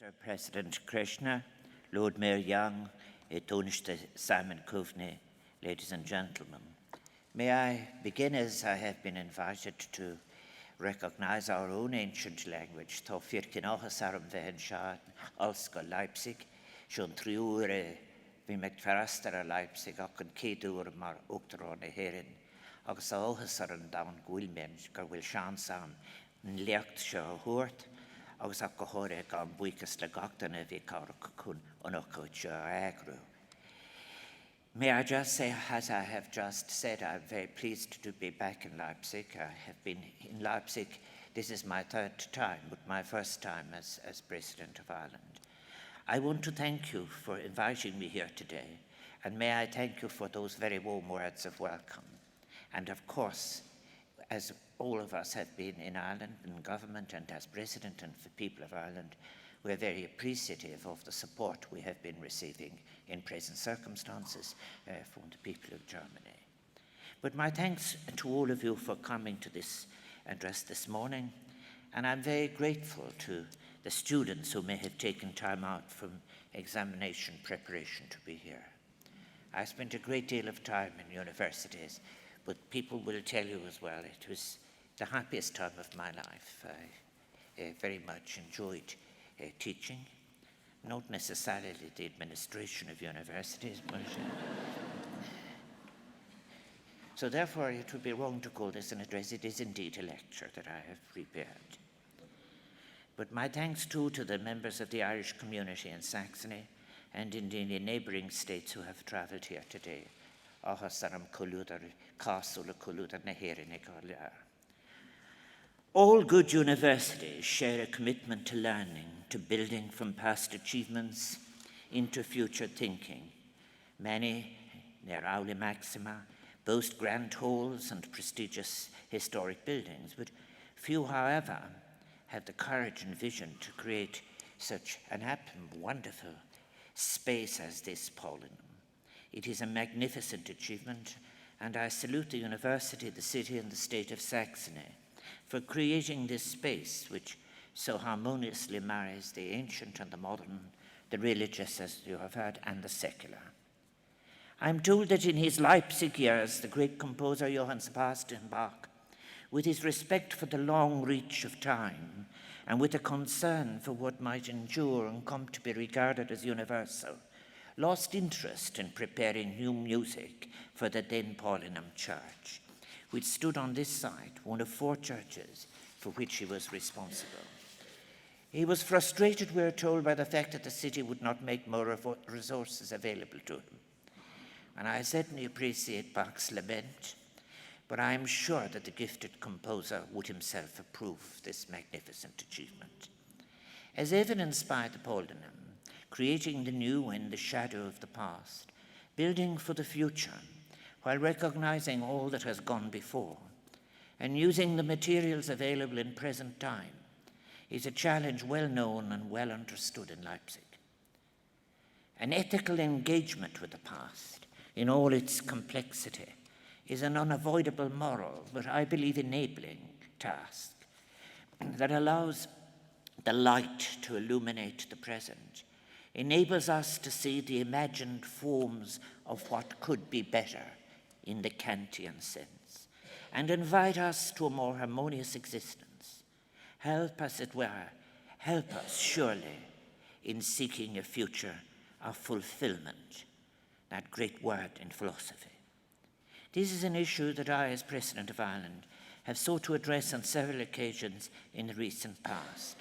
Mr. President Krishna, Lord Mayor Young, Taoiseach Simon Coveney, ladies and gentlemen. May I begin, as I have been invited, to recognise our own ancient language, Tá Firkin Áthas Aram Bhein Sha, Ulska Leipzig, Shun Triúre, Vi Mectfarastar Leipzig, Akan Kedur Mar Octaron Herin, Agus Áthas Aran Down Gwilmen, Garwil Shan Sam, Nleacht Sha Hort, agus ach go háir gan buchas le gachtainna bhí carach chun anachcuid agru. May I just say, as I have just said, I'm very pleased to be back in Leipzig. I have been in Leipzig, this is my third time, but my first time as President of Ireland. I want to thank you for inviting me here today, and may I thank you for those very warm words of welcome. And of course, as all of us have been in Ireland, in government and as President and the people of Ireland, we are very appreciative of the support we have been receiving in present circumstances from the people of Germany. But my thanks to all of you for coming to this address this morning, and I'm very grateful to the students who may have taken time out from examination preparation to be here. I spent a great deal of time in universities, but people will tell you as well, it was the happiest time of my life. I very much enjoyed teaching, not necessarily the administration of universities, but so therefore it would be wrong to call this an address. It is indeed a lecture that I have prepared. But my thanks too to the members of the Irish community in Saxony and indeed the neighbouring states who have travelled here today. All good universities share a commitment to learning, to building from past achievements into future thinking. Many, their aula maxima, boast grand halls and prestigious historic buildings, but few, however, have the courage and vision to create such an wonderful space as this Poland. It is a magnificent achievement, and I salute the university, the city, and the state of Saxony for creating this space which so harmoniously marries the ancient and the modern, the religious, as you have heard, and the secular. I'm told that in his Leipzig years, the great composer Johann Sebastian Bach, with his respect for the long reach of time and with a concern for what might endure and come to be regarded as universal, lost interest in preparing new music for the then Paulinum Church, which stood on this site, one of 4 churches for which he was responsible. He was frustrated, we are told, by the fact that the city would not make more resources available to him. And I certainly appreciate Bach's lament, but I am sure that the gifted composer would himself approve this magnificent achievement. As evidenced by the Paulinum, creating the new in the shadow of the past, building for the future, while recognizing all that has gone before, and using the materials available in present time, is a challenge well known and well understood in Leipzig. An ethical engagement with the past, in all its complexity, is an unavoidable moral, but I believe enabling task that allows the light to illuminate the present, enables us to see the imagined forms of what could be better in the Kantian sense, and invite us to a more harmonious existence. Help us, help us surely in seeking a future of fulfillment, that great word in philosophy. This is an issue that I, as President of Ireland, have sought to address on several occasions in the recent past.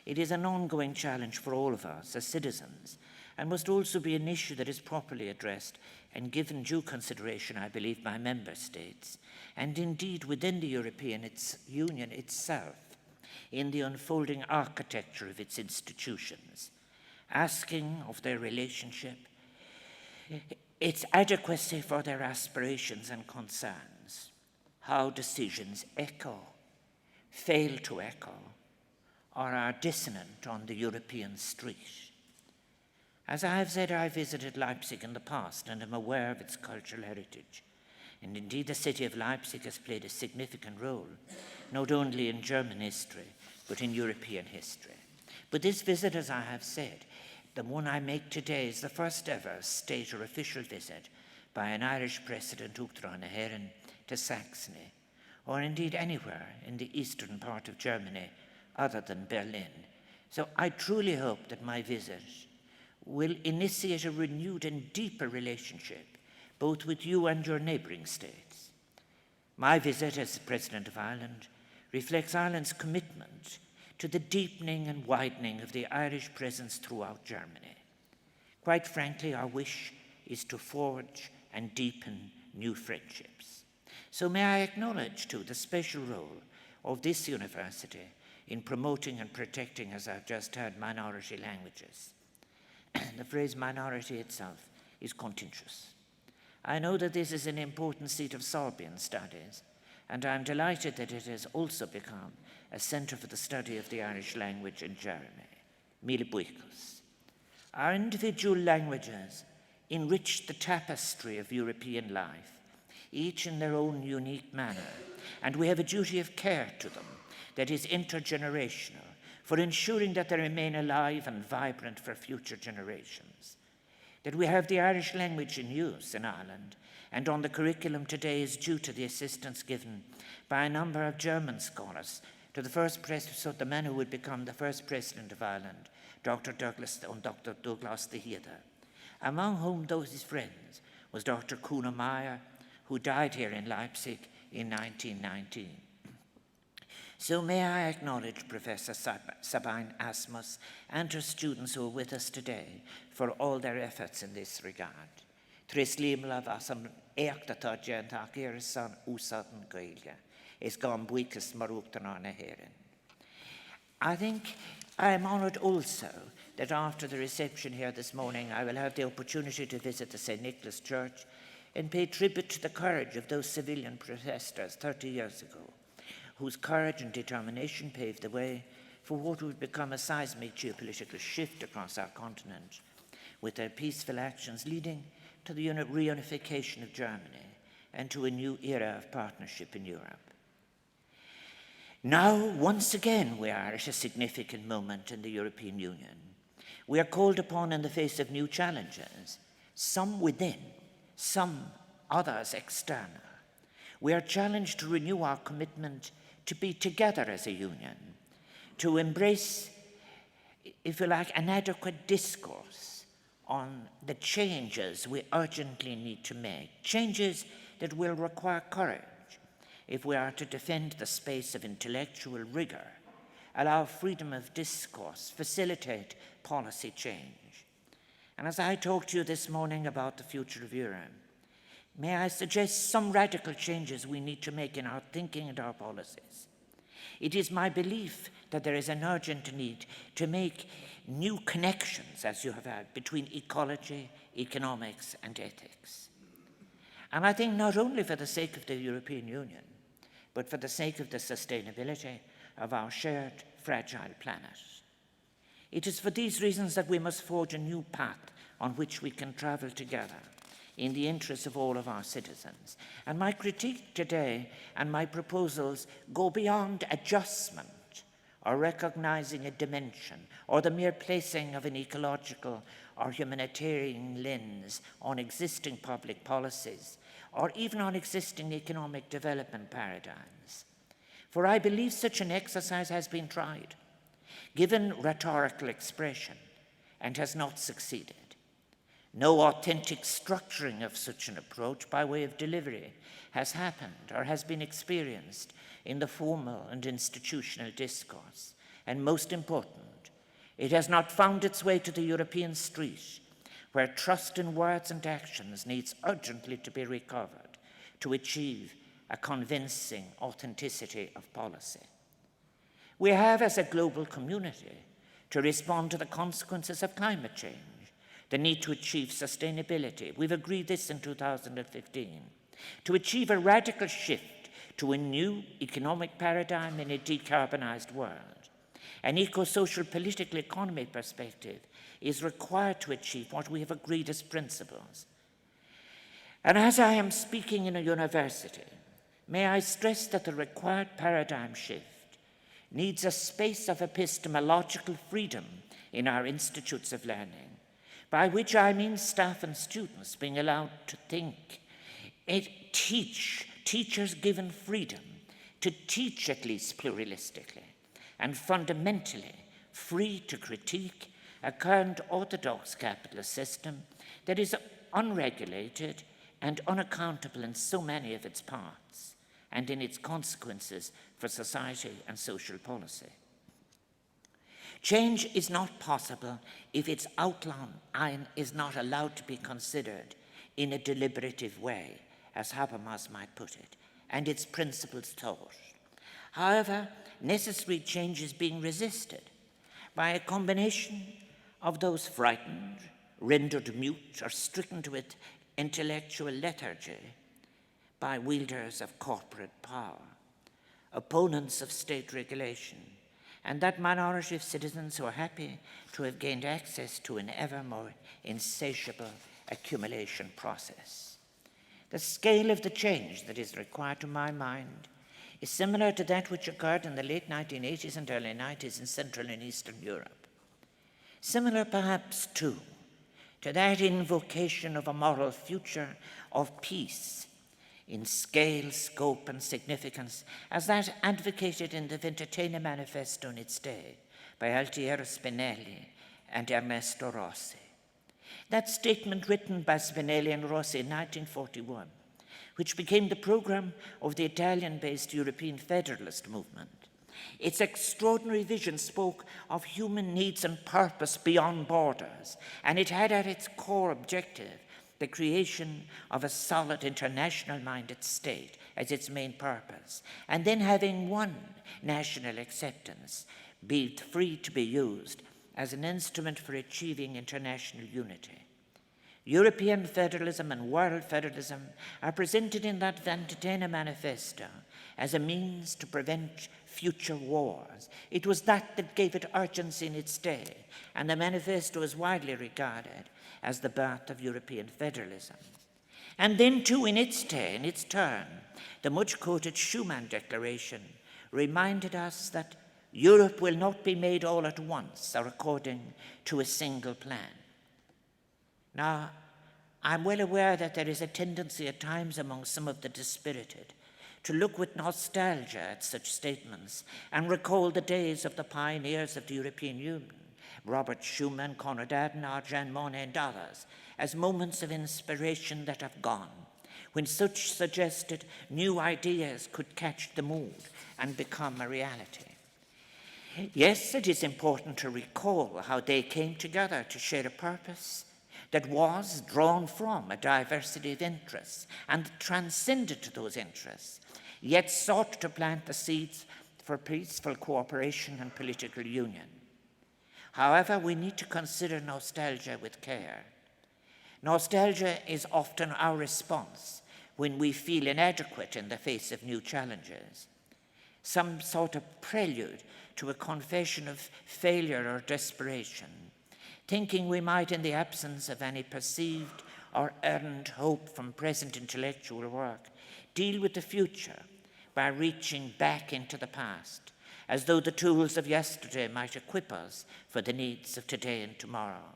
It is an ongoing challenge for all of us as citizens, and must also be an issue that is properly addressed and given due consideration, I believe, by member states, and indeed within the European Union itself, in the unfolding architecture of its institutions, asking of their relationship, its adequacy for their aspirations and concerns, how decisions echo, fail to echo, or are dissonant on the European street. As I have said, I visited Leipzig in the past and am aware of its cultural heritage. And indeed, the city of Leipzig has played a significant role, not only in German history, but in European history. But this visit, as I have said, the one I make today, is the first ever state or official visit by an Irish president to Saxony, or indeed anywhere in the eastern part of Germany other than Berlin. So I truly hope that my visit will initiate a renewed and deeper relationship, both with you and your neighbouring states. My visit as President of Ireland reflects Ireland's commitment to the deepening and widening of the Irish presence throughout Germany. Quite frankly, our wish is to forge and deepen new friendships. So may I acknowledge, too, the special role of this university in promoting and protecting, as I've just heard, minority languages. The phrase minority itself is contentious. I know that this is an important seat of Sorbian studies, and I'm delighted that it has also become a centre for the study of the Irish language in Germany. Mille buicos. Our individual languages enrich the tapestry of European life, each in their own unique manner, and we have a duty of care to them that is intergenerational, for ensuring that they remain alive and vibrant for future generations. That we have the Irish language in use in Ireland and on the curriculum today is due to the assistance given by a number of German scholars to the first president, so the man who would become the first president of Ireland, Dr. Douglas de Heerde, among whom those his friends was Dr. Kuno Meyer, who died here in Leipzig in 1919. So may I acknowledge Professor Sabine Asmus and her students who are with us today for all their efforts in this regard. Tris límla vasam eachtatá gentak irisan úsatan gailge, is gone buicus marúchtanarna herin. I think I am honoured also that after the reception here this morning, I will have the opportunity to visit the St. Nicholas Church and pay tribute to the courage of those civilian protesters 30 years ago, whose courage and determination paved the way for what would become a seismic geopolitical shift across our continent, with their peaceful actions leading to the reunification of Germany and to a new era of partnership in Europe. Now, once again, we are at a significant moment in the European Union. We are called upon in the face of new challenges, some within, some others external. We are challenged to renew our commitment to be together as a union, to embrace, if you like, an adequate discourse on the changes we urgently need to make, changes that will require courage if we are to defend the space of intellectual rigor, allow freedom of discourse, facilitate policy change. And as I talk to you this morning about the future of Europe, may I suggest some radical changes we need to make in our thinking and our policies. It is my belief that there is an urgent need to make new connections, as you have heard, between ecology, economics, and ethics. And I think not only for the sake of the European Union, but for the sake of the sustainability of our shared, fragile planet. It is for these reasons that we must forge a new path on which we can travel together in the interests of all of our citizens. And my critique today and my proposals go beyond adjustment or recognizing a dimension or the mere placing of an ecological or humanitarian lens on existing public policies or even on existing economic development paradigms. For I believe such an exercise has been tried, given rhetorical expression, and has not succeeded. No authentic structuring of such an approach by way of delivery has happened or has been experienced in the formal and institutional discourse. And most important, it has not found its way to the European street, where trust in words and actions needs urgently to be recovered to achieve a convincing authenticity of policy. We have, as a global community, to respond to the consequences of climate change, the need to achieve sustainability. We've agreed this in 2015. To achieve a radical shift to a new economic paradigm in a decarbonized world. An eco-social political economy perspective is required to achieve what we have agreed as principles. And as I am speaking in a university, may I stress that the required paradigm shift needs a space of epistemological freedom in our institutes of learning, by which I mean staff and students being allowed to think, teachers given freedom to teach at least pluralistically, and fundamentally free to critique a current orthodox capitalist system that is unregulated and unaccountable in so many of its parts and in its consequences for society and social policy. Change is not possible if its outline is not allowed to be considered in a deliberative way, as Habermas might put it, and its principles taught. However, necessary change is being resisted by a combination of those frightened, rendered mute, or stricken with intellectual lethargy by wielders of corporate power, opponents of state regulation, and that minority of citizens who are happy to have gained access to an ever more insatiable accumulation process. The scale of the change that is required, to my mind, is similar to that which occurred in the late 1980s and early 90s in Central and Eastern Europe. Similar, perhaps, too, to that invocation of a moral future of peace in scale, scope, and significance as that advocated in the Ventotene Manifesto in its day by Altiero Spinelli and Ernesto Rossi. That statement, written by Spinelli and Rossi in 1941, which became the program of the Italian-based European Federalist movement. Its extraordinary vision spoke of human needs and purpose beyond borders, and it had at its core objective the creation of a solid international-minded state as its main purpose, and then having one national acceptance be free to be used as an instrument for achieving international unity. European federalism and world federalism are presented in that Ventotene Manifesto as a means to prevent future wars. It was that gave it urgency in its day, and the manifesto is widely regarded as the birth of European federalism. And then, too, in its day, in its turn, the much-quoted Schuman Declaration reminded us that Europe will not be made all at once or according to a single plan. Now, I'm well aware that there is a tendency at times among some of the dispirited to look with nostalgia at such statements and recall the days of the pioneers of the European Union, Robert Schuman, Konrad Adenauer, Jean Monnet, and others, as moments of inspiration that have gone, when such suggested new ideas could catch the mood and become a reality. Yes, it is important to recall how they came together to share a purpose that was drawn from a diversity of interests and transcended those interests, yet sought to plant the seeds for peaceful cooperation and political union. However, we need to consider nostalgia with care. Nostalgia is often our response when we feel inadequate in the face of new challenges, some sort of prelude to a confession of failure or desperation, thinking we might, in the absence of any perceived or earned hope from present intellectual work, deal with the future by reaching back into the past, as though the tools of yesterday might equip us for the needs of today and tomorrow.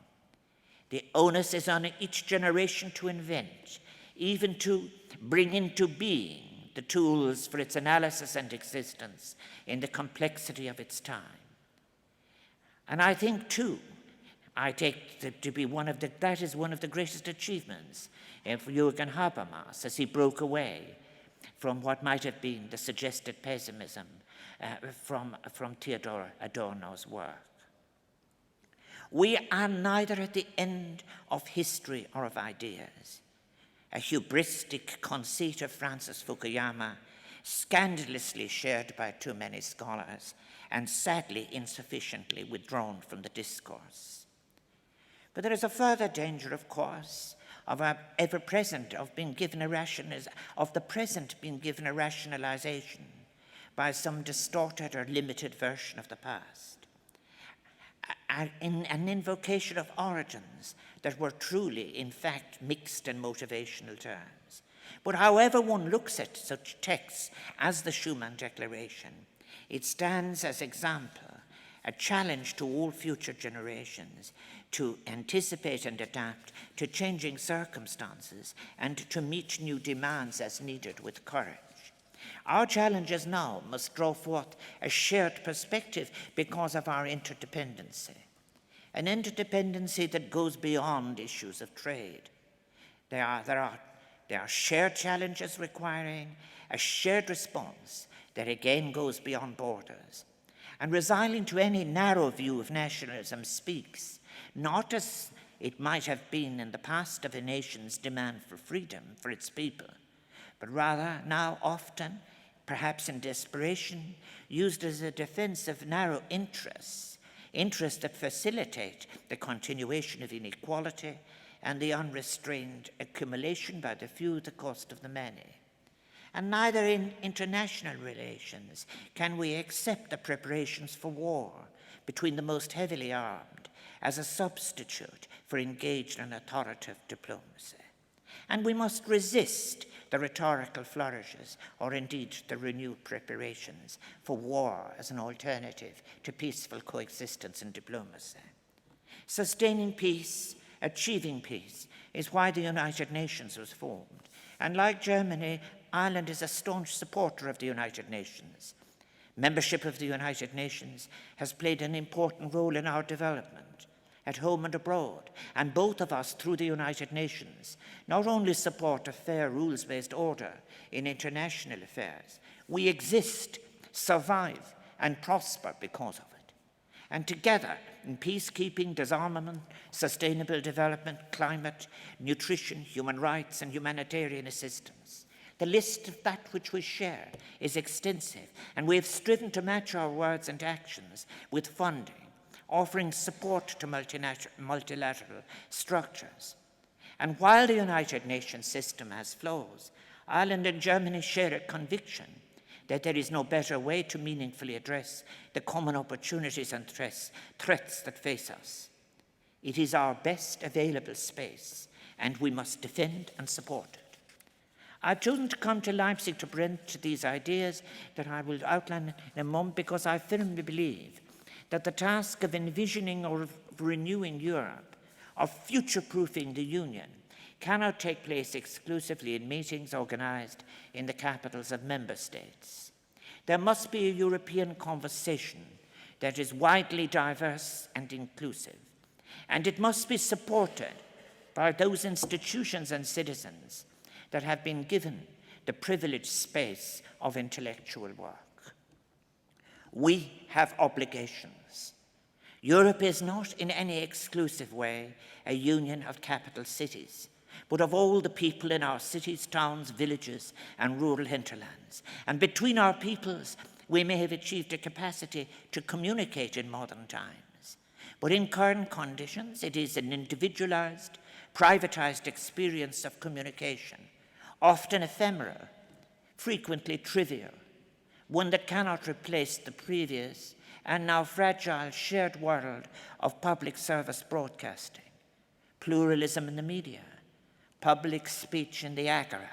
The onus is on each generation to invent, even to bring into being the tools for its analysis and existence in the complexity of its time. And I think, too, I take that to be that is one of the greatest achievements of Jürgen Habermas, as he broke away from what might have been the suggested pessimism from Theodor Adorno's work. We are neither at the end of history or of ideas. A hubristic conceit of Francis Fukuyama, scandalously shared by too many scholars and sadly insufficiently withdrawn from the discourse. But there is a further danger, of course, of the present being given a rationalization by some distorted or limited version of the past, in an invocation of origins that were truly, in fact, mixed and motivational terms. But however one looks at such texts as the Schuman Declaration, It stands as example, a challenge to all future generations to anticipate and adapt to changing circumstances and to meet new demands as needed with courage. Our challenges now must draw forth a shared perspective because of our interdependency, an interdependency that goes beyond issues of trade. There are shared challenges requiring a shared response that again goes beyond borders. And resigning to any narrow view of nationalism speaks, not as it might have been in the past of a nation's demand for freedom for its people, but rather now often, perhaps in desperation, used as a defense of narrow interests that facilitate the continuation of inequality and the unrestrained accumulation by the few at the cost of the many. And neither in international relations can we accept the preparations for war between the most heavily armed as a substitute for engaged and authoritative diplomacy. And we must resist the rhetorical flourishes or indeed the renewed preparations for war as an alternative to peaceful coexistence and diplomacy. Sustaining peace, achieving peace, is why the United Nations was formed. And like Germany, Ireland is a staunch supporter of the United Nations. Membership of the United Nations has played an important role in our development, at home and abroad, and both of us, through the United Nations, not only support a fair rules-based order in international affairs, we exist, survive, and prosper because of it. And together, in peacekeeping, disarmament, sustainable development, climate, nutrition, human rights, and humanitarian assistance, the list of that which we share is extensive, and we have striven to match our words and actions with funding, offering support to multilateral structures. And while the United Nations system has flaws, Ireland and Germany share a conviction that there is no better way to meaningfully address the common opportunities and threats that face us. It is our best available space, and we must defend and support it. I've chosen to come to Leipzig to present these ideas that I will outline in a moment because I firmly believe that the task of envisioning or of renewing Europe, of future-proofing the Union, cannot take place exclusively in meetings organized in the capitals of member states. There must be a European conversation that is widely diverse and inclusive, and it must be supported by those institutions and citizens that have been given the privileged space of intellectual work. We have obligations. Europe is not in any exclusive way a union of capital cities, but of all the people in our cities, towns, villages, and rural hinterlands. And between our peoples, we may have achieved a capacity to communicate in modern times. But in current conditions, it is an individualized, privatized experience of communication, often ephemeral, frequently trivial, one that cannot replace the previous and now fragile shared world of public service broadcasting, pluralism in the media, public speech in the agora.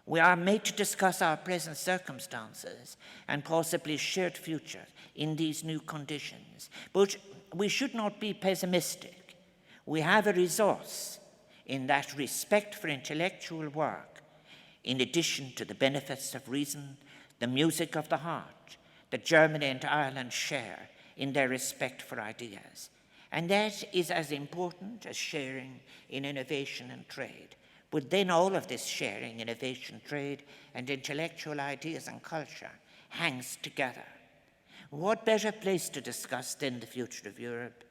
We are made to discuss our present circumstances and possibly shared future in these new conditions. But we should not be pessimistic. We have a resource in that respect for intellectual work, in addition to the benefits of reason, the music of the heart that Germany and Ireland share in their respect for ideas. And that is as important as sharing in innovation and trade. But then all of this sharing, innovation, trade, and intellectual ideas and culture hangs together. What better place to discuss then the future of Europe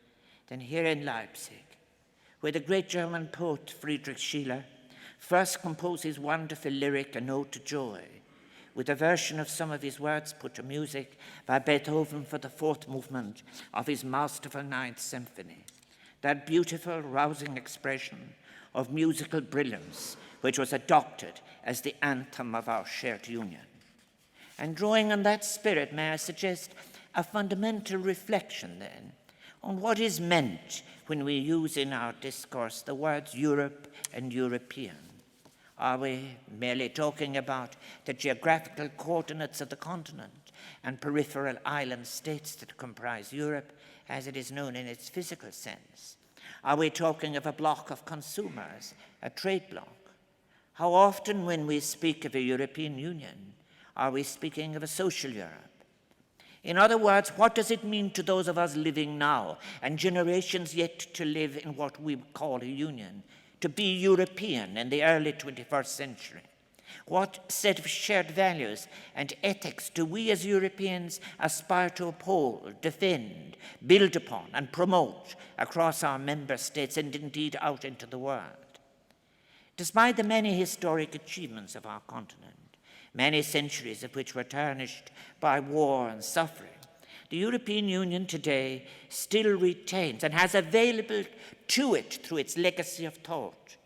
than here in Leipzig, where the great German poet Friedrich Schiller first composed his wonderful lyric, An Ode to Joy, with a version of some of his words put to music by Beethoven for the fourth movement of his masterful Ninth Symphony. That beautiful, rousing expression of musical brilliance, which was adopted as the anthem of our shared union. And drawing on that spirit, may I suggest a fundamental reflection then on what is meant when we use in our discourse the words Europe and European. Are we merely talking about the geographical coordinates of the continent, and peripheral island states that comprise Europe as it is known in its physical sense? Are we talking of a bloc of consumers, a trade bloc? How often when we speak of a European Union, are we speaking of a social Europe? In other words, what does it mean to those of us living now and generations yet to live in what we call a union, to be European in the early 21st century? What set of shared values and ethics do we as Europeans aspire to uphold, defend, build upon, and promote across our member states and indeed out into the world? Despite the many historic achievements of our continent, many centuries of which were tarnished by war and suffering, the European Union today still retains and has available to it through its legacy of thought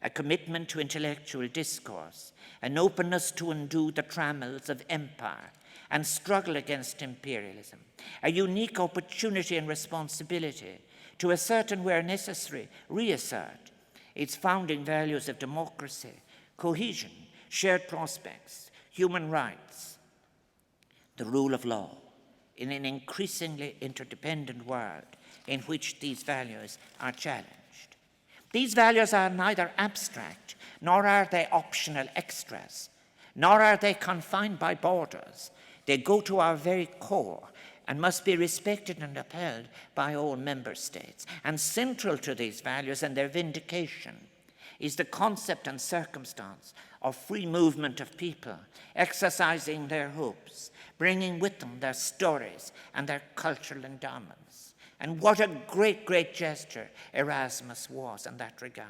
a commitment to intellectual discourse, an openness to undo the trammels of empire and struggle against imperialism, a unique opportunity and responsibility to assert and where necessary, reassert its founding values of democracy, cohesion, shared prospects, human rights, the rule of law, in an increasingly interdependent world in which these values are challenged. These values are neither abstract, nor are they optional extras, nor are they confined by borders. They go to our very core and must be respected and upheld by all member states. And central to these values and their vindication is the concept and circumstance of free movement of people, exercising their hopes, bringing with them their stories and their cultural endowments. And what a great, great gesture Erasmus was in that regard.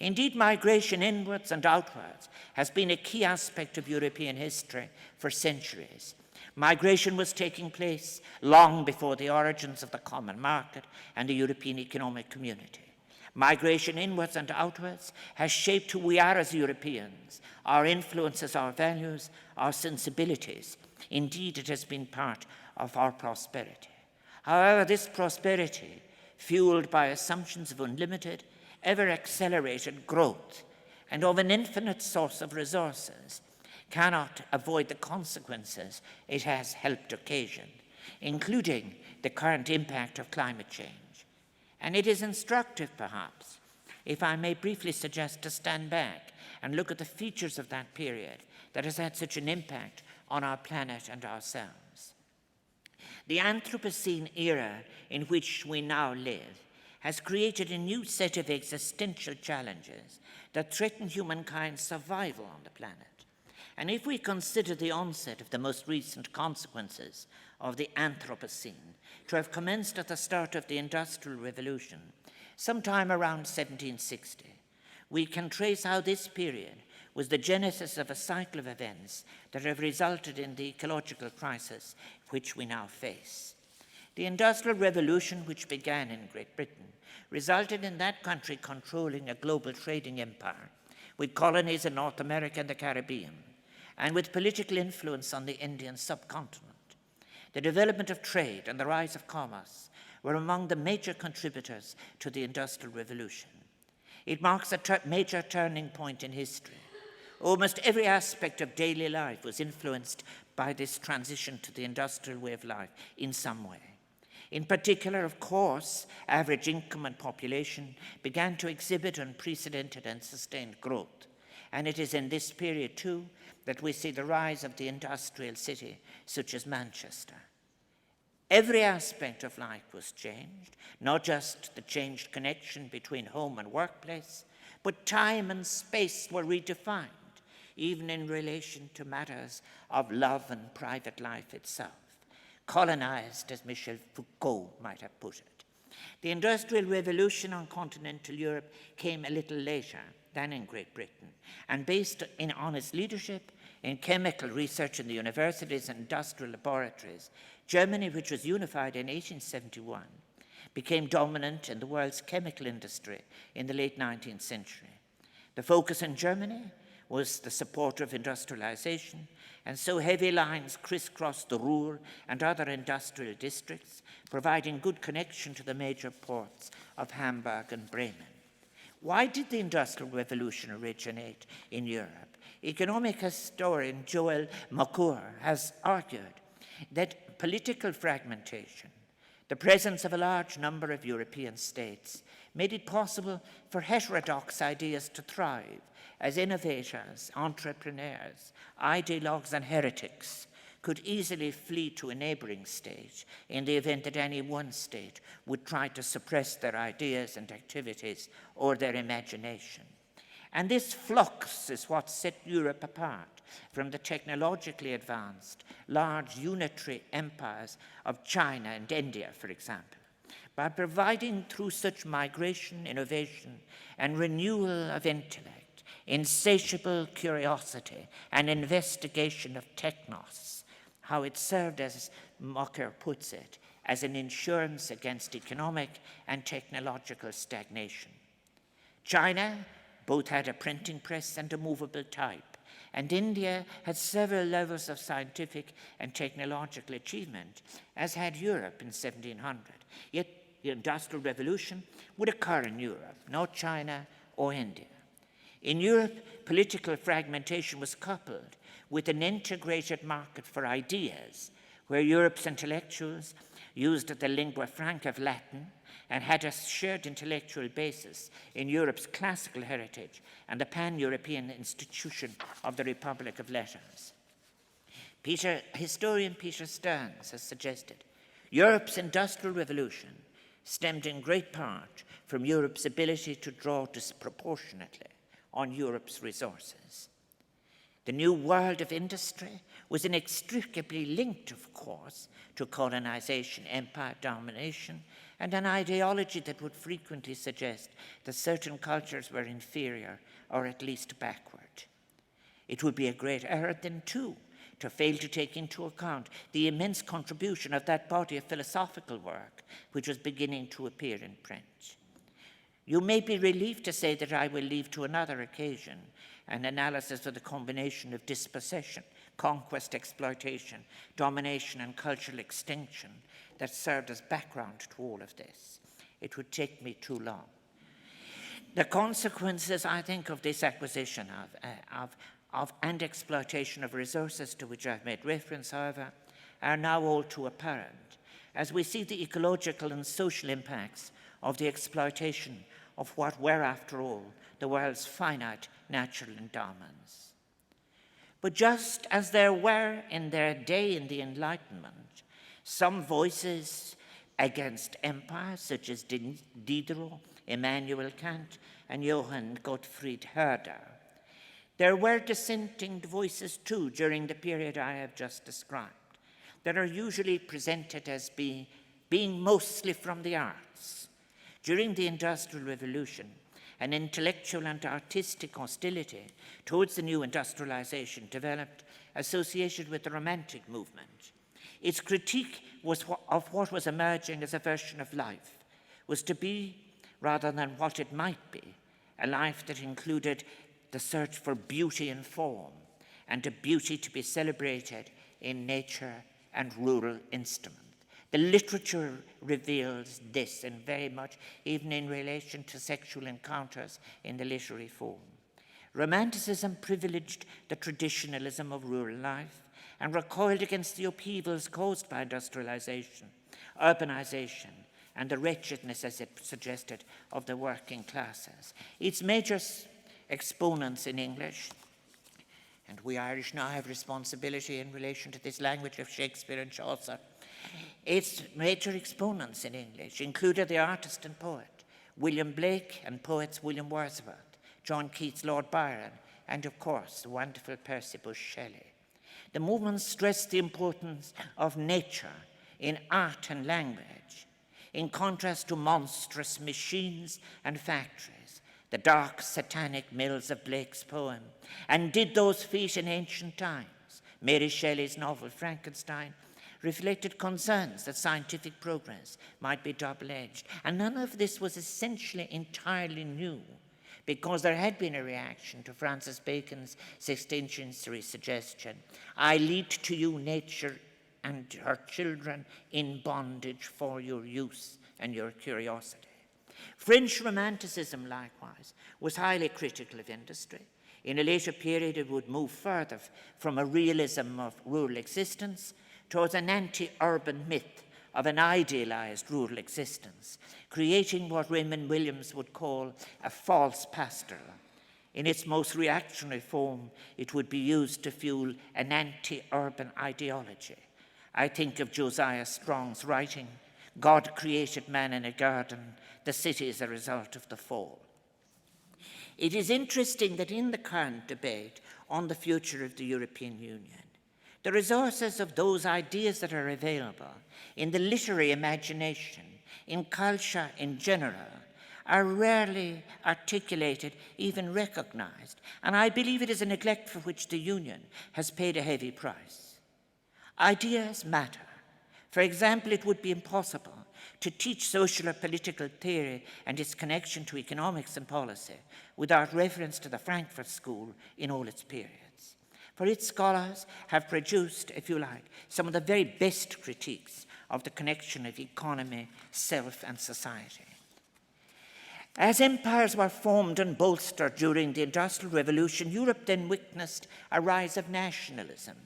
Indeed, migration inwards and outwards has been a key aspect of European history for centuries. Migration was taking place long before the origins of the common market and the European Economic Community. Migration inwards and outwards has shaped who we are as Europeans, our influences, our values, our sensibilities. Indeed, it has been part of our prosperity. However, this prosperity, fueled by assumptions of unlimited, ever-accelerated growth and of an infinite source of resources, cannot avoid the consequences it has helped occasion, including the current impact of climate change. And it is instructive, perhaps, if I may briefly suggest to stand back and look at the features of that period that has had such an impact on our planet and ourselves. The Anthropocene era in which we now live has created a new set of existential challenges that threaten humankind's survival on the planet. And if we consider the onset of the most recent consequences of the Anthropocene to have commenced at the start of the Industrial Revolution, sometime around 1760, we can trace how this period was the genesis of a cycle of events that have resulted in the ecological crisis which we now face. The Industrial Revolution, which began in Great Britain, resulted in that country controlling a global trading empire with colonies in North America and the Caribbean, and with political influence on the Indian subcontinent. The development of trade and the rise of commerce were among the major contributors to the Industrial Revolution. It marks a major turning point in history. Almost every aspect of daily life was influenced by this transition to the industrial way of life in some way. In particular, of course, average income and population began to exhibit unprecedented and sustained growth. And it is in this period, too, that we see the rise of the industrial city, such as Manchester. Every aspect of life was changed, not just the changed connection between home and workplace, but time and space were redefined, even in relation to matters of love and private life itself, colonized, as Michel Foucault might have put it. The Industrial Revolution on continental Europe came a little later than in Great Britain, and based on its leadership in chemical research in the universities and industrial laboratories, Germany, which was unified in 1871, became dominant in the world's chemical industry in the late 19th century. The focus in Germany was the support of industrialization, and so heavy lines crisscrossed the Ruhr and other industrial districts, providing good connection to the major ports of Hamburg and Bremen. Why did the Industrial Revolution originate in Europe? Economic historian Joel Mokur has argued that political fragmentation, the presence of a large number of European states, made it possible for heterodox ideas to thrive as innovators, entrepreneurs, ideologues, and heretics could easily flee to a neighboring state in the event that any one state would try to suppress their ideas and activities or their imagination. And this flux is what set Europe apart from the technologically advanced, large unitary empires of China and India, for example, by providing through such migration, innovation, and renewal of intellect, insatiable curiosity and investigation of technos, how it served, as Mocker puts it, as an insurance against economic and technological stagnation. China both had a printing press and a movable type, and India had several levels of scientific and technological achievement, as had Europe in 1700. Yet the Industrial Revolution would occur in Europe, not China or India. In Europe, political fragmentation was coupled with an integrated market for ideas, where Europe's intellectuals used the lingua franca of Latin and had a shared intellectual basis in Europe's classical heritage and the pan-European institution of the Republic of Letters. Historian Peter Stearns has suggested Europe's Industrial Revolution stemmed in great part from Europe's ability to draw disproportionately on Europe's resources. The new world of industry was inextricably linked, of course, to colonization, empire domination, and an ideology that would frequently suggest that certain cultures were inferior or at least backward. It would be a great error then, too, to fail to take into account the immense contribution of that body of philosophical work which was beginning to appear in print. You may be relieved to say that I will leave to another occasion an analysis of the combination of dispossession, conquest, exploitation, domination, and cultural extinction that served as background to all of this. It would take me too long. The consequences, I think, of this acquisition and exploitation of resources to which I've made reference, however, are now all too apparent, as we see the ecological and social impacts of the exploitation of what were, after all, the world's finite natural endowments. But just as there were in their day in the Enlightenment some voices against empire, such as Diderot, Immanuel Kant, and Johann Gottfried Herder, there were dissenting voices too during the period I have just described, that are usually presented as being mostly from the arts. During the Industrial Revolution, an intellectual and artistic hostility towards the new industrialization developed, associated with the Romantic movement. Its critique of what was emerging as a version of life was to be, rather than what it might be, a life that included the search for beauty in form and a beauty to be celebrated in nature and rural instrument. The literature reveals this, and very much even in relation to sexual encounters in the literary form. Romanticism privileged the traditionalism of rural life and recoiled against the upheavals caused by industrialization, urbanization, and the wretchedness, as it suggested, of the working classes. Its major exponents in English, and we Irish now have responsibility in relation to this language of Shakespeare and Chaucer, its major exponents in English included the artist and poet William Blake and poets William Wordsworth, John Keats, Lord Byron, and of course the wonderful Percy Bysshe Shelley. The movement stressed the importance of nature in art and language, in contrast to monstrous machines and factories, the dark satanic mills of Blake's poem, and did those feet in ancient times. Mary Shelley's novel Frankenstein reflected concerns that scientific progress might be double-edged. And none of this was essentially entirely new, because there had been a reaction to Francis Bacon's 16th century suggestion, I lead to you nature and her children in bondage for your use and your curiosity. French Romanticism, likewise, was highly critical of industry. In a later period, it would move further from a realism of rural existence towards an anti-urban myth of an idealized rural existence, creating what Raymond Williams would call a false pastoral. In its most reactionary form, it would be used to fuel an anti-urban ideology. I think of Josiah Strong's writing, "God created man in a garden, the city is a result of the fall." It is interesting that in the current debate on the future of the European Union, the resources of those ideas that are available in the literary imagination, in culture in general, are rarely articulated, even recognized. And I believe it is a neglect for which the Union has paid a heavy price. Ideas matter. For example, it would be impossible to teach social or political theory and its connection to economics and policy without reference to the Frankfurt School in all its periods. For its scholars have produced, if you like, some of the very best critiques of the connection of economy, self, and society. As empires were formed and bolstered during the Industrial Revolution, Europe then witnessed a rise of nationalism.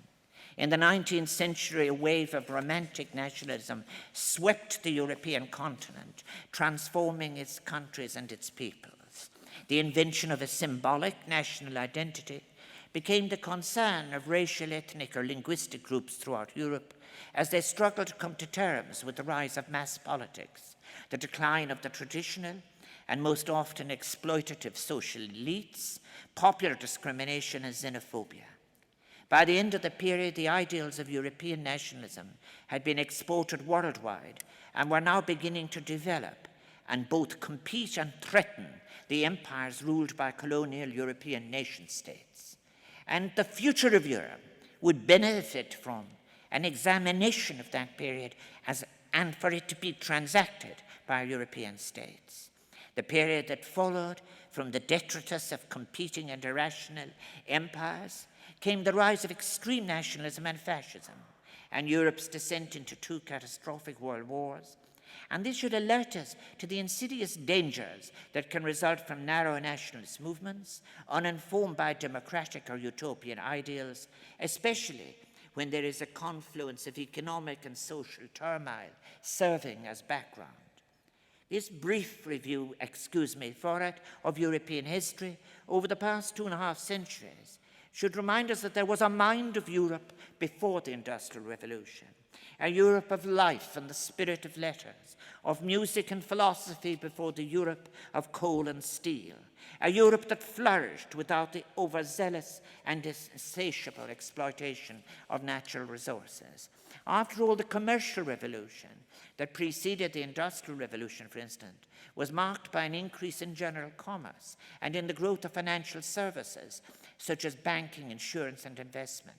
In the 19th century, a wave of romantic nationalism swept the European continent, transforming its countries and its peoples. The invention of a symbolic national identity became the concern of racial, ethnic, or linguistic groups throughout Europe as they struggled to come to terms with the rise of mass politics, the decline of the traditional and most often exploitative social elites, popular discrimination, and xenophobia. By the end of the period, the ideals of European nationalism had been exported worldwide and were now beginning to develop and both compete and threaten the empires ruled by colonial European nation-states. And the future of Europe would benefit from an examination of that period and for it to be transacted by European states. The period that followed from the detritus of competing and irrational empires came the rise of extreme nationalism and fascism, and Europe's descent into two catastrophic world wars. And this should alert us to the insidious dangers that can result from narrow nationalist movements, uninformed by democratic or utopian ideals, especially when there is a confluence of economic and social turmoil serving as background. This brief review, of European history over the past 2.5 centuries should remind us that there was a mind of Europe before the Industrial Revolution, a Europe of life and the spirit of letters, of music and philosophy before the Europe of coal and steel, a Europe that flourished without the overzealous and insatiable exploitation of natural resources. After all, the commercial revolution that preceded the Industrial Revolution, for instance, was marked by an increase in general commerce and in the growth of financial services, such as banking, insurance, and investment.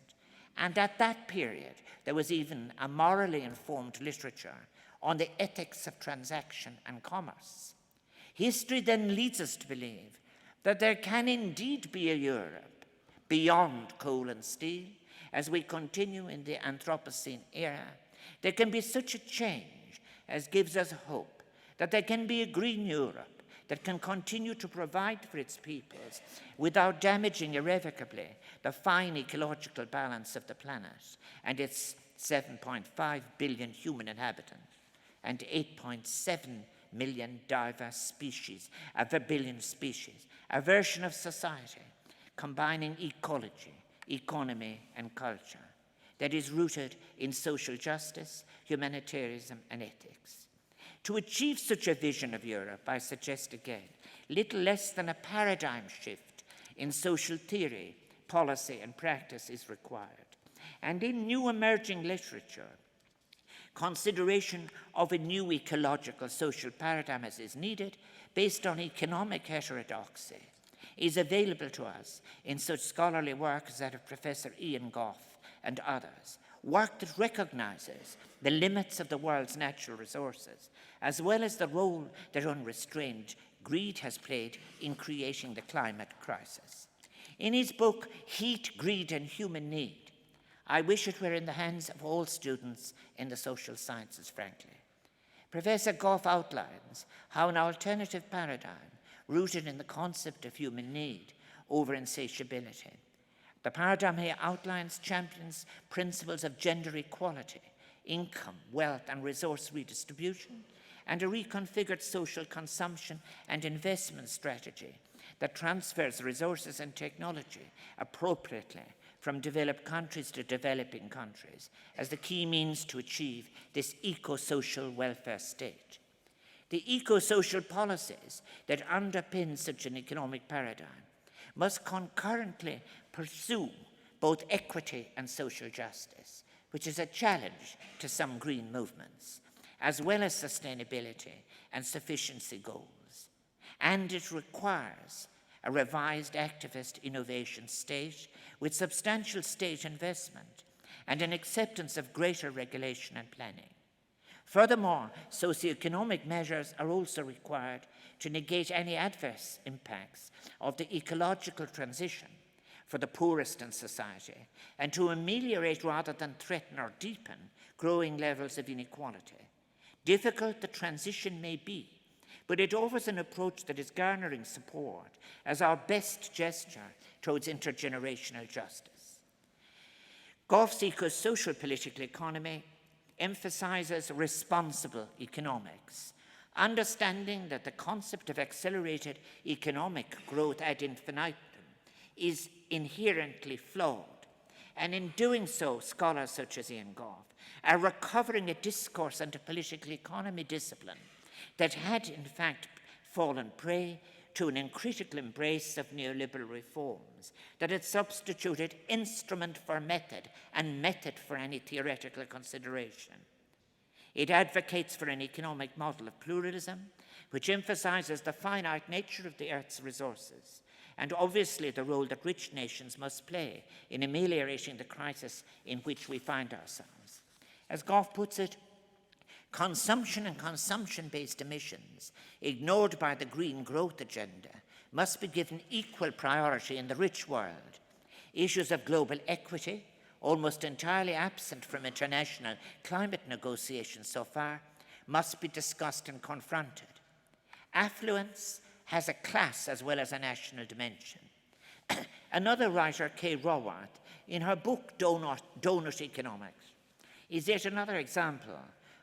And at that period, there was even a morally informed literature on the ethics of transaction and commerce. History then leads us to believe that there can indeed be a Europe beyond coal and steel. As we continue in the Anthropocene era, there can be such a change as gives us hope that there can be a green Europe that can continue to provide for its peoples without damaging irrevocably the fine ecological balance of the planet and its 7.5 billion human inhabitants and 8.7 million diverse species, a billion species, a version of society combining ecology, economy, and culture that is rooted in social justice, humanitarianism, and ethics. To achieve such a vision of Europe, I suggest again, little less than a paradigm shift in social theory, policy, and practice is required. And in new emerging literature, consideration of a new ecological social paradigm as is needed based on economic heterodoxy is available to us in such scholarly work as that of Professor Ian Goff and others, work that recognizes the limits of the world's natural resources, as well as the role that unrestrained greed has played in creating the climate crisis. In his book, Heat, Greed, and Human Need, I wish it were in the hands of all students in the social sciences, frankly. Professor Goff outlines how an alternative paradigm rooted in the concept of human need over insatiability The paradigm here outlines, champions principles of gender equality, income, wealth, and resource redistribution, and a reconfigured social consumption and investment strategy that transfers resources and technology appropriately from developed countries to developing countries as the key means to achieve this eco-social welfare state. The eco-social policies that underpin such an economic paradigm must concurrently pursue both equity and social justice, which is a challenge to some green movements, as well as sustainability and sufficiency goals. And it requires a revised activist innovation state with substantial state investment and an acceptance of greater regulation and planning. Furthermore, socioeconomic measures are also required to negate any adverse impacts of the ecological transition for the poorest in society and to ameliorate rather than threaten or deepen growing levels of inequality. Difficult the transition may be, but it offers an approach that is garnering support as our best gesture towards intergenerational justice. Goff's eco-social political economy emphasizes responsible economics, understanding that the concept of accelerated economic growth ad infinitum is inherently flawed. And in doing so, scholars such as Ian Goff are recovering a discourse and a political economy discipline that had in fact fallen prey to an uncritical embrace of neoliberal reforms, that had substituted instrument for method and method for any theoretical consideration. It advocates for an economic model of pluralism, which emphasizes the finite nature of the Earth's resources, and obviously the role that rich nations must play in ameliorating the crisis in which we find ourselves. As Goff puts it, consumption and consumption-based emissions, ignored by the green growth agenda, must be given equal priority in the rich world. Issues of global equity, almost entirely absent from international climate negotiations so far, must be discussed and confronted. Affluence has a class as well as a national dimension. Another writer, Kay Raworth, in her book Donut Economics, is yet another example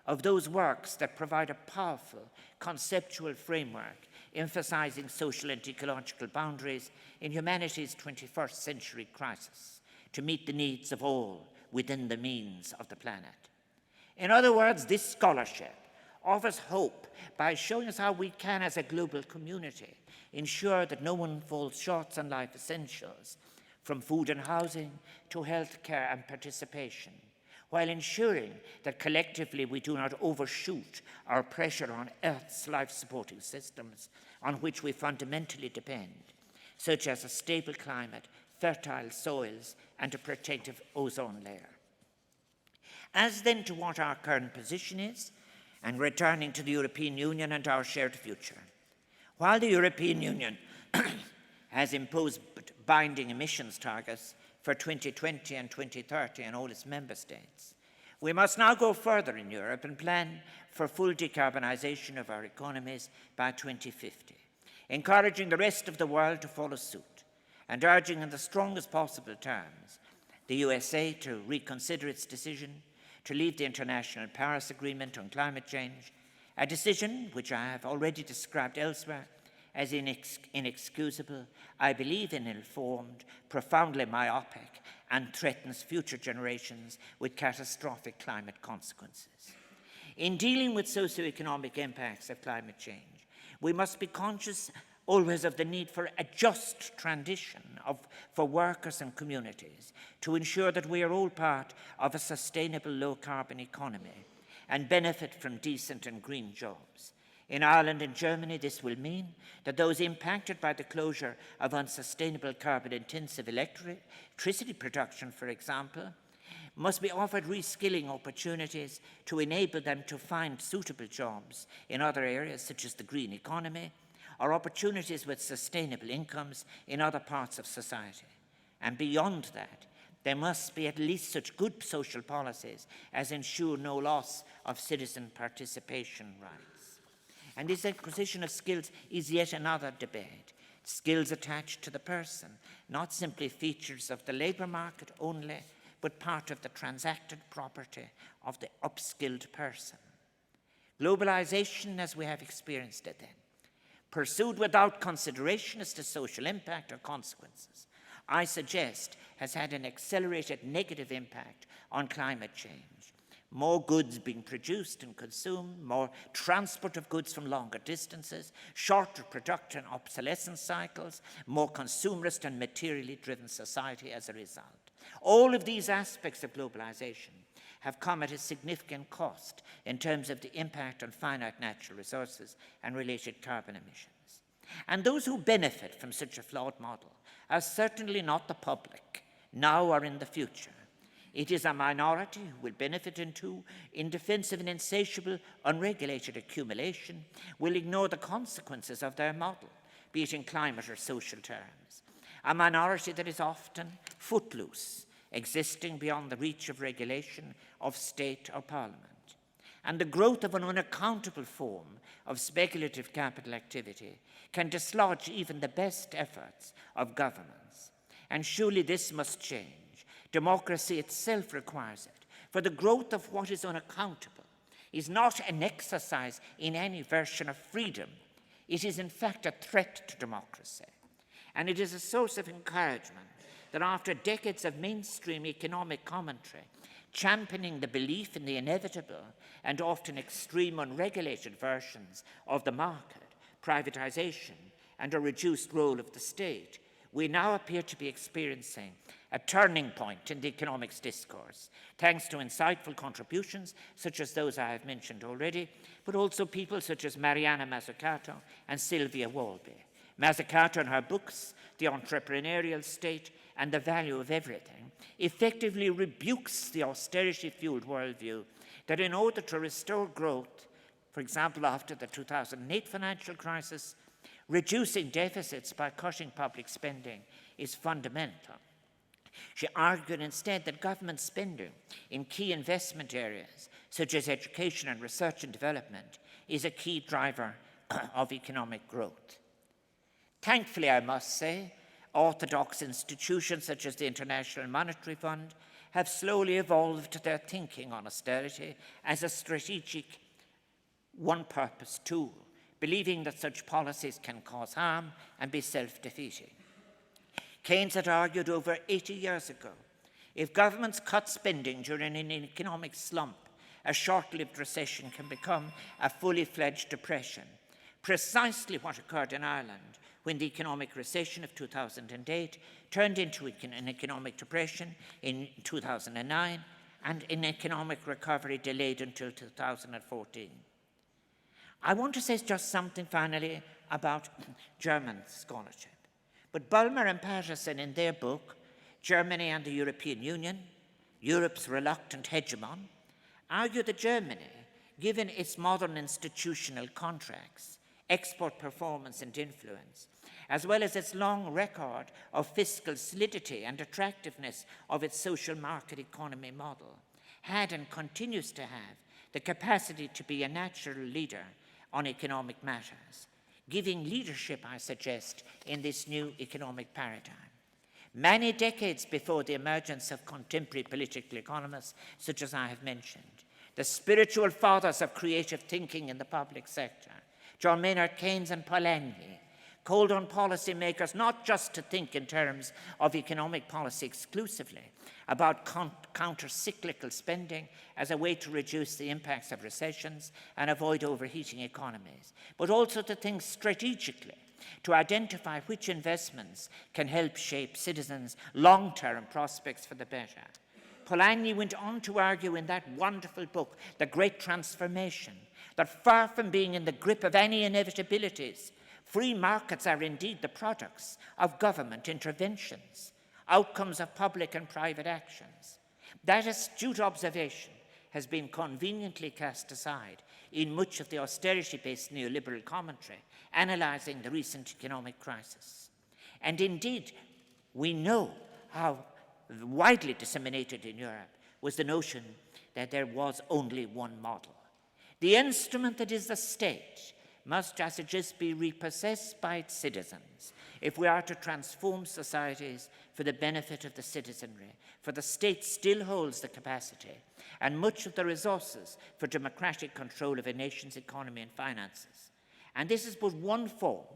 of those works that provide a powerful conceptual framework emphasizing social and ecological boundaries in humanity's 21st century crisis to meet the needs of all within the means of the planet. In other words, this scholarship offers hope by showing us how we can, as a global community, ensure that no one falls short on life essentials, from food and housing to health care and participation, while ensuring that collectively we do not overshoot our pressure on Earth's life-supporting systems on which we fundamentally depend, such as a stable climate, fertile soils, and a protective ozone layer. As then to what our current position is, and returning to the European Union and our shared future. While the European Union has imposed binding emissions targets for 2020 and 2030 in all its member states, we must now go further in Europe and plan for full decarbonisation of our economies by 2050, encouraging the rest of the world to follow suit and urging in the strongest possible terms the USA to reconsider its decision to leave the International Paris Agreement on climate change, a decision which I have already described elsewhere as inexcusable, I believe ill-informed, profoundly myopic, and threatens future generations with catastrophic climate consequences. In dealing with socioeconomic impacts of climate change, we must be conscious always of the need for a just transition for workers and communities to ensure that we are all part of a sustainable low-carbon economy and benefit from decent and green jobs. In Ireland and Germany, this will mean that those impacted by the closure of unsustainable carbon-intensive electricity production, for example, must be offered reskilling opportunities to enable them to find suitable jobs in other areas such as the green economy, or opportunities with sustainable incomes in other parts of society. And beyond that, there must be at least such good social policies as ensure no loss of citizen participation rights. And this acquisition of skills is yet another debate. skills attached to the person, not simply features of the labour market only, but part of the transacted property of the upskilled person. Globalization, as we have experienced it then, pursued without consideration as to social impact or consequences, I suggest has had an accelerated negative impact on climate change. More goods being produced and consumed, more transport of goods from longer distances, shorter production and obsolescence cycles, more consumerist and materially driven society as a result. All of these aspects of globalization have come at a significant cost in terms of the impact on finite natural resources and related carbon emissions. And those who benefit from such a flawed model are certainly not the public, now or in the future. It is a minority who will benefit in defense of an insatiable, unregulated accumulation, will ignore the consequences of their model, be it in climate or social terms. A minority that is often footloose, existing beyond the reach of regulation of state or parliament. And the growth of an unaccountable form of speculative capital activity can dislodge even the best efforts of governments. And surely this must change. Democracy itself requires it, for the growth of what is unaccountable is not an exercise in any version of freedom. It is in fact a threat to democracy. And it is a source of encouragement that after decades of mainstream economic commentary, championing the belief in the inevitable and often extreme unregulated versions of the market, privatization, and a reduced role of the state, we now appear to be experiencing a turning point in the economics discourse, thanks to insightful contributions such as those I have mentioned already, but also people such as Mariana Mazzucato and Sylvia Walby. Mazzucato, in her books, The Entrepreneurial State and the Value of Everything, effectively rebukes the austerity-fueled worldview that in order to restore growth, for example, after the 2008 financial crisis, reducing deficits by cutting public spending is fundamental. She argued instead that government spending in key investment areas, such as education and research and development, is a key driver of economic growth. Thankfully, I must say, orthodox institutions such as the International Monetary Fund have slowly evolved their thinking on austerity as a strategic one-purpose tool, believing that such policies can cause harm and be self-defeating. Keynes had argued over 80 years ago, if governments cut spending during an economic slump, a short-lived recession can become a fully fledged depression. Precisely what occurred in Ireland when the economic recession of 2008 turned into an economic depression in 2009 and an economic recovery delayed until 2014. I want to say just something finally about German scholarship. But Bulmer and Patterson, in their book, Germany and the European Union, Europe's Reluctant Hegemon, argue that Germany, given its modern institutional contracts, export performance and influence, as well as its long record of fiscal solidity and attractiveness of its social market economy model, had and continues to have the capacity to be a natural leader on economic matters, giving leadership, I suggest, in this new economic paradigm. Many decades before the emergence of contemporary political economists, such as I have mentioned, the spiritual fathers of creative thinking in the public sector, John Maynard Keynes and Polanyi, called on policymakers not just to think in terms of economic policy exclusively, about counter-cyclical spending as a way to reduce the impacts of recessions and avoid overheating economies, but also to think strategically, to identify which investments can help shape citizens' long-term prospects for the better. Polanyi went on to argue in that wonderful book, The Great Transformation, that far from being in the grip of any inevitabilities, free markets are indeed the products of government interventions, outcomes of public and private actions. That astute observation has been conveniently cast aside in much of the austerity-based neoliberal commentary analyzing the recent economic crisis. And indeed, we know how widely disseminated in Europe was the notion that there was only one model. The instrument that is the state must, as it is, be repossessed by its citizens if we are to transform societies for the benefit of the citizenry, for the state still holds the capacity and much of the resources for democratic control of a nation's economy and finances. And this is but one form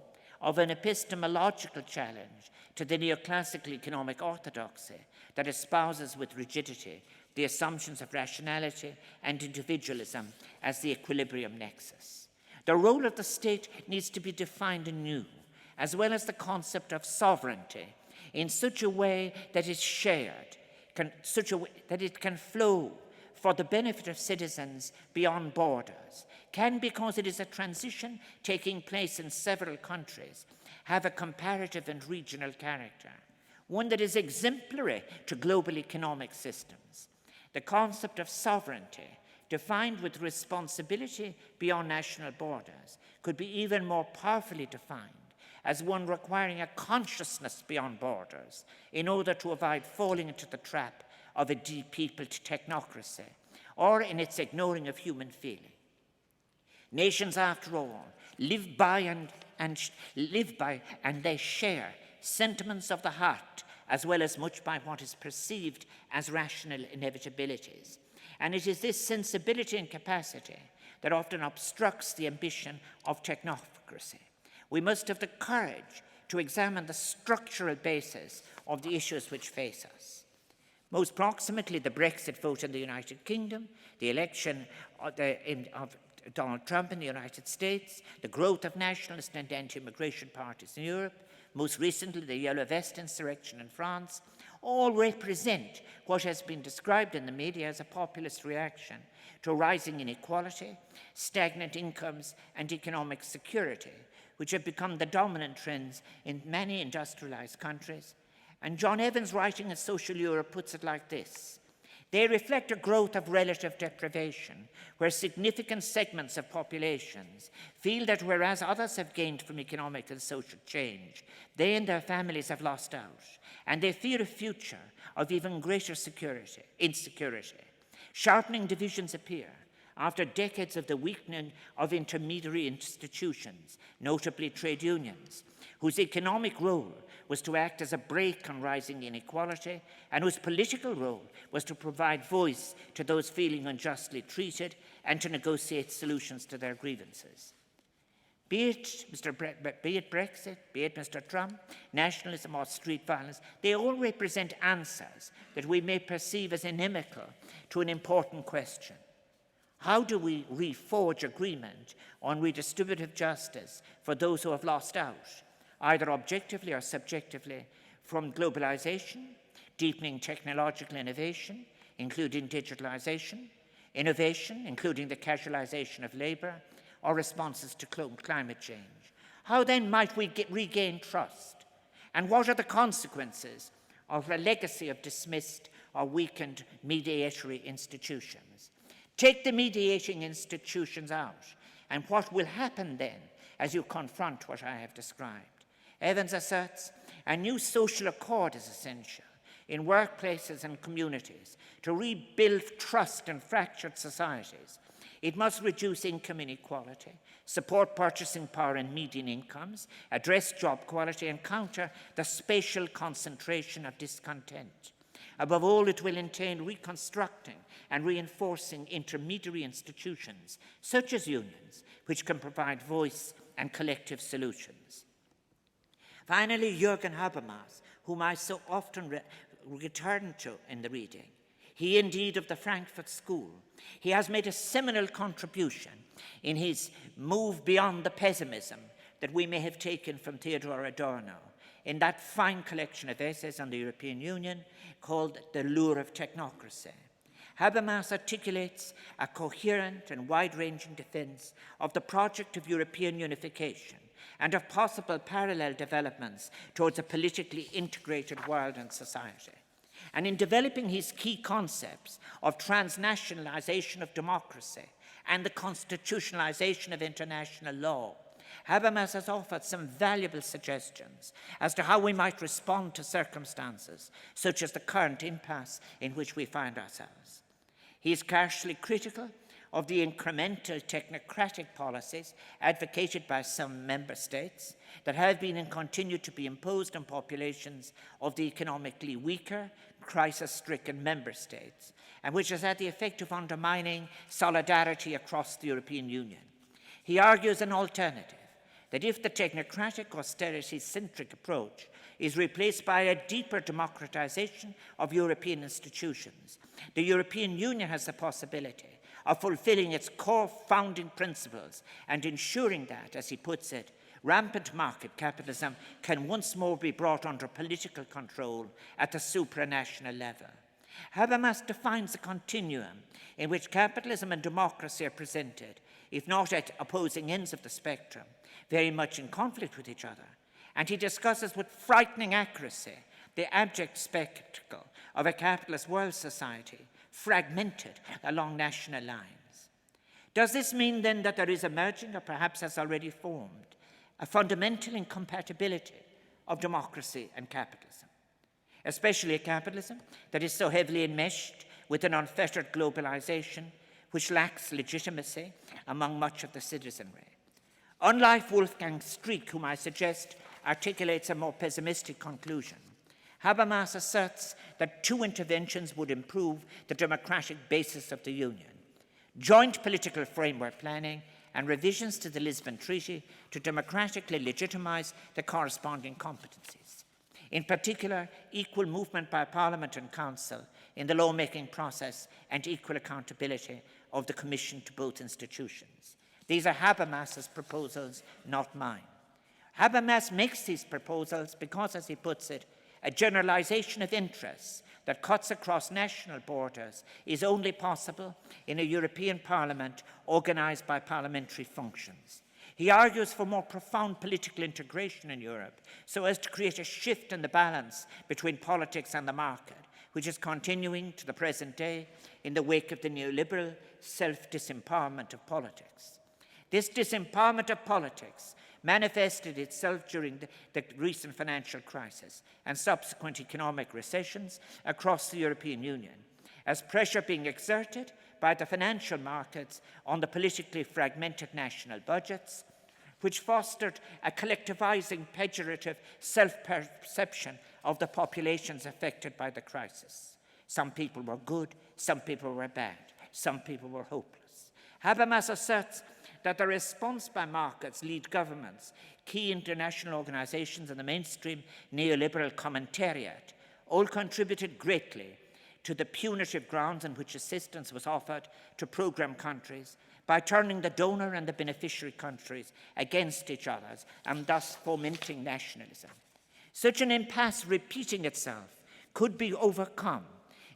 of an epistemological challenge to the neoclassical economic orthodoxy that espouses with rigidity the assumptions of rationality and individualism as the equilibrium nexus. The role of the state needs to be defined anew, as well as the concept of sovereignty, in such a way that is shared, that it can flow for the benefit of citizens beyond borders, can, because it is a transition taking place in several countries, have a comparative and regional character, one that is exemplary to global economic systems. The concept of sovereignty, defined with responsibility beyond national borders, could be even more powerfully defined as one requiring a consciousness beyond borders in order to avoid falling into the trap of a de-peopled technocracy or in its ignoring of human feeling. Nations, after all, live by and they share sentiments of the heart as well as much by what is perceived as rational inevitabilities. And it is this sensibility and capacity that often obstructs the ambition of technocracy. We must have the courage to examine the structural basis of the issues which face us. Most proximately, the Brexit vote in the United Kingdom, the election of Donald Trump in the United States, the growth of nationalist and anti-immigration parties in Europe, most recently the Yellow Vest insurrection in France, all represent what has been described in the media as a populist reaction to rising inequality, stagnant incomes, and economic security, which have become the dominant trends in many industrialized countries. And John Evans, writing in Social Europe, puts it like this: they reflect a growth of relative deprivation, where significant segments of populations feel that whereas others have gained from economic and social change, they and their families have lost out, and they fear a future of even greater insecurity. Sharpening divisions appear after decades of the weakening of intermediary institutions, notably trade unions, whose economic role was to act as a brake on rising inequality, and whose political role was to provide voice to those feeling unjustly treated and to negotiate solutions to their grievances. Be it Brexit, be it Mr. Trump, nationalism or street violence, they all represent answers that we may perceive as inimical to an important question. How do we reforge agreement on redistributive justice for those who have lost out, either objectively or subjectively, from globalization, deepening technological innovation, including digitalization, innovation, including the casualization of labor, or responses to climate change? How then might we regain trust? And what are the consequences of a legacy of dismissed or weakened mediatory institutions? Take the mediating institutions out, and what will happen then as you confront what I have described? Evans asserts a new social accord is essential in workplaces and communities to rebuild trust in fractured societies. It must reduce income inequality, support purchasing power and median incomes, address job quality, and counter the spatial concentration of discontent. Above all, it will entail reconstructing and reinforcing intermediary institutions, such as unions, which can provide voice and collective solutions. Finally, Jürgen Habermas, whom I so often return to in the reading, he indeed of the Frankfurt School, he has made a seminal contribution in his move beyond the pessimism that we may have taken from Theodor Adorno in that fine collection of essays on the European Union called The Lure of Technocracy. Habermas articulates a coherent and wide-ranging defense of the project of European unification and of possible parallel developments towards a politically integrated world and society. And in developing his key concepts of transnationalization of democracy and the constitutionalization of international law, Habermas has offered some valuable suggestions as to how we might respond to circumstances such as the current impasse in which we find ourselves. He is carefully critical of the incremental technocratic policies advocated by some member states that have been and continue to be imposed on populations of the economically weaker, crisis-stricken member states, and which has had the effect of undermining solidarity across the European Union. He argues an alternative, that if the technocratic austerity-centric approach is replaced by a deeper democratization of European institutions, the European Union has the possibility of fulfilling its core founding principles and ensuring that, as he puts it, rampant market capitalism can once more be brought under political control at the supranational level. Habermas defines a continuum in which capitalism and democracy are presented, if not at opposing ends of the spectrum, very much in conflict with each other. And he discusses with frightening accuracy the abject spectacle of a capitalist world society fragmented along national lines. Does this mean then that there is emerging, or perhaps has already formed, a fundamental incompatibility of democracy and capitalism, especially a capitalism that is so heavily enmeshed with an unfettered globalization which lacks legitimacy among much of the citizenry? Unlike Wolfgang Streeck, whom I suggest articulates a more pessimistic conclusion, Habermas asserts that two interventions would improve the democratic basis of the Union: joint political framework planning and revisions to the Lisbon Treaty to democratically legitimize the corresponding competencies. In particular, equal movement by Parliament and Council in the lawmaking process and equal accountability of the Commission to both institutions. These are Habermas's proposals, not mine. Habermas makes these proposals because, as he puts it, a generalization of interests that cuts across national borders is only possible in a European Parliament organized by parliamentary functions. He argues for more profound political integration in Europe so as to create a shift in the balance between politics and the market, which is continuing to the present day in the wake of the neoliberal self-disempowerment of politics. This disempowerment of politics manifested itself during the recent financial crisis and subsequent economic recessions across the European Union, as pressure being exerted by the financial markets on the politically fragmented national budgets, which fostered a collectivizing, pejorative self-perception of the populations affected by the crisis. Some people were good, some people were bad, some people were hopeless. Habermas asserts that the response by markets, lead governments, key international organizations, and the mainstream neoliberal commentariat all contributed greatly to the punitive grounds on which assistance was offered to program countries by turning the donor and the beneficiary countries against each other and thus fomenting nationalism. Such an impasse repeating itself could be overcome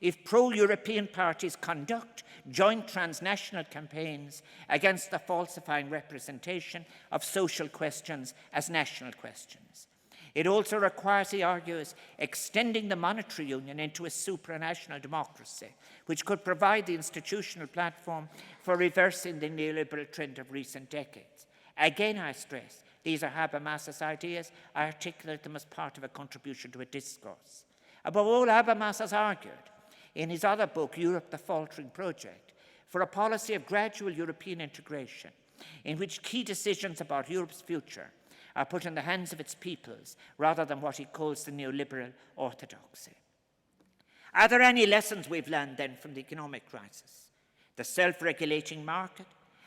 if pro-European parties conduct joint transnational campaigns against the falsifying representation of social questions as national questions. It also requires, he argues, extending the monetary union into a supranational democracy, which could provide the institutional platform for reversing the neoliberal trend of recent decades. Again, I stress, these are Habermas's ideas. I articulate them as part of a contribution to a discourse. Above all, Habermas has argued, in his other book, Europe, the Faltering Project, for a policy of gradual European integration, in which key decisions about Europe's future are put in the hands of its peoples, rather than what he calls the neoliberal orthodoxy. Are there any lessons we've learned then from the economic crisis, the self-regulating market,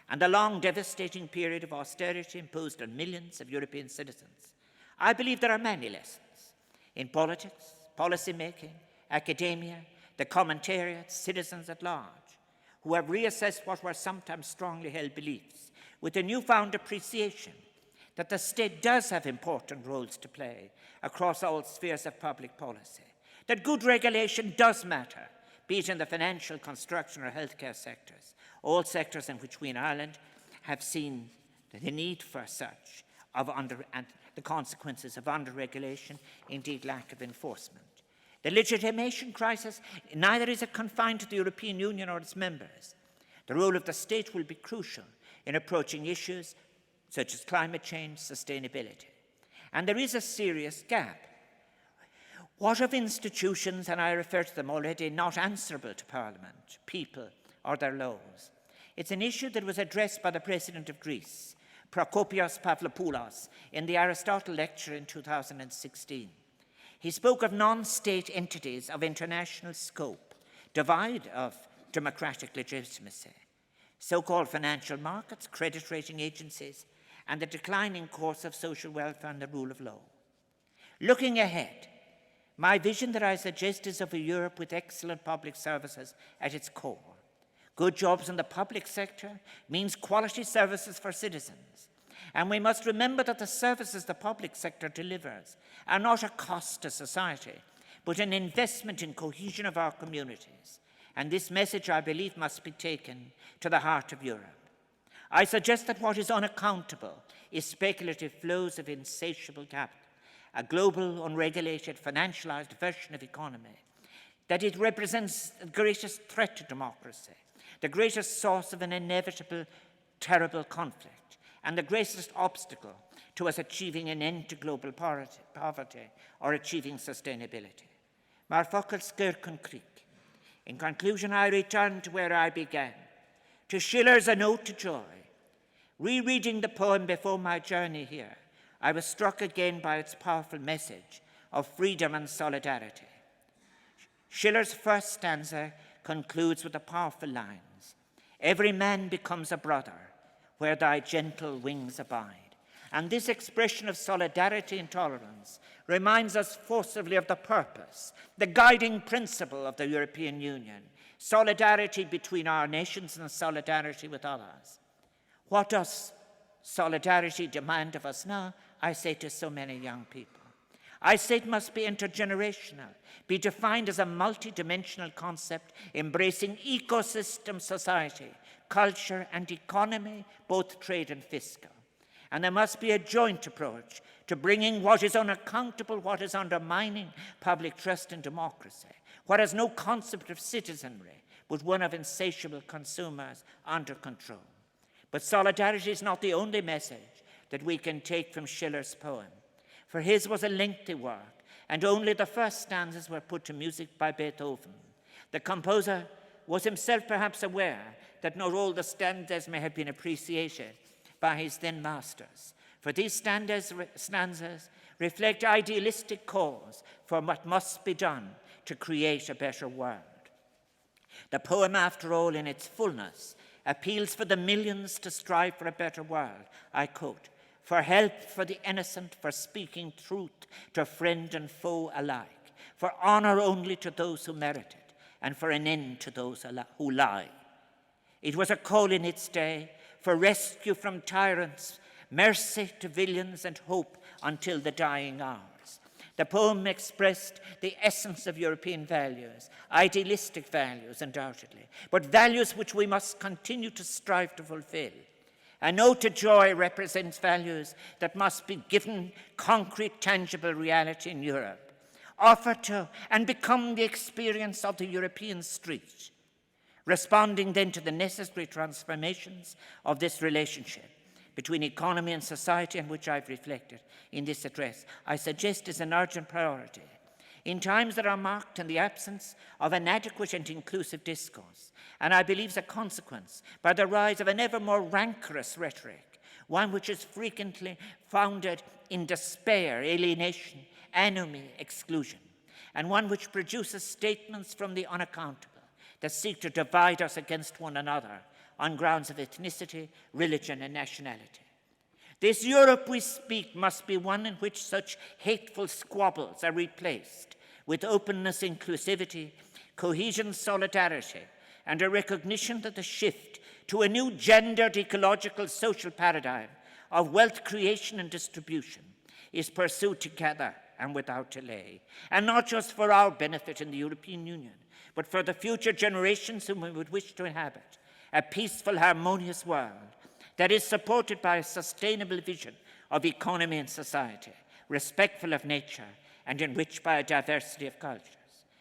and the long devastating period of austerity imposed on millions of European citizens? I believe there are many lessons in politics, policy making, academia, the commentariat, citizens at large, who have reassessed what were sometimes strongly held beliefs with a newfound appreciation that the state does have important roles to play across all spheres of public policy, that good regulation does matter, be it in the financial, construction, or healthcare sectors, all sectors in which we in Ireland have seen the need for such, and the consequences of under-regulation, indeed lack of enforcement. The legitimation crisis, neither is it confined to the European Union or its members. The role of the state will be crucial in approaching issues such as climate change, sustainability. And there is a serious gap. What of institutions, and I refer to them already, not answerable to Parliament, people, or their laws? It's an issue that was addressed by the President of Greece, Prokopios Pavlopoulos, in the Aristotle lecture in 2016. He spoke of non-state entities of international scope, devoid of democratic legitimacy, so-called financial markets, credit rating agencies, and the declining course of social welfare and the rule of law. Looking ahead, my vision that I suggest is of a Europe with excellent public services at its core. Good jobs in the public sector means quality services for citizens. And we must remember that the services the public sector delivers are not a cost to society, but an investment in cohesion of our communities. And this message, I believe, must be taken to the heart of Europe. I suggest that what is unaccountable is speculative flows of insatiable capital, a global, unregulated, financialized version of economy, that it represents the greatest threat to democracy, the greatest source of an inevitable, terrible conflict, and the greatest obstacle to us achieving an end to global poverty or achieving sustainability. Mar focal skirkon creek. In conclusion, I return to where I began, to Schiller's A Note to Joy. Rereading the poem before my journey here, I was struck again by its powerful message of freedom and solidarity. Schiller's first stanza concludes with the powerful lines, "Every man becomes a brother where thy gentle wings abide." And this expression of solidarity and tolerance reminds us forcibly of the purpose, the guiding principle of the European Union, solidarity between our nations and solidarity with others. What does solidarity demand of us now? I say to so many young people. I say it must be intergenerational, be defined as a multidimensional concept embracing ecosystem society, culture and economy, both trade and fiscal. And there must be a joint approach to bringing what is unaccountable, what is undermining public trust and democracy, what has no concept of citizenry, but one of insatiable consumers under control. But solidarity is not the only message that we can take from Schiller's poem, for his was a lengthy work, and only the first stanzas were put to music by Beethoven. The composer was himself perhaps aware that not all the stanzas may have been appreciated by his then masters, for these stanzas reflect idealistic cause for what must be done to create a better world. The poem, after all, in its fullness, appeals for the millions to strive for a better world. I quote, "For help for the innocent, for speaking truth to friend and foe alike, for honor only to those who merit it, and for an end to those who lie." It was a call in its day for rescue from tyrants, mercy to villains, and hope until the dying hours. The poem expressed the essence of European values, idealistic values, undoubtedly, but values which we must continue to strive to fulfill. A Note to Joy represents values that must be given concrete, tangible reality in Europe, offered to and become the experience of the European street, responding then to the necessary transformations of this relationship between economy and society on which I've reflected in this address, I suggest is an urgent priority. In times that are marked in the absence of an adequate and inclusive discourse, and I believe as a consequence by the rise of an ever more rancorous rhetoric, one which is frequently founded in despair, alienation, enemy, exclusion, and one which produces statements from the unaccountable that seek to divide us against one another on grounds of ethnicity, religion, and nationality. This Europe we speak must be one in which such hateful squabbles are replaced with openness, inclusivity, cohesion, solidarity, and a recognition that the shift to a new gendered, ecological, social paradigm of wealth creation and distribution is pursued together and without delay, and not just for our benefit in the European Union, but for the future generations whom we would wish to inhabit a peaceful, harmonious world that is supported by a sustainable vision of economy and society, respectful of nature, and enriched by a diversity of cultures.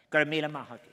Gurmila Mahagi.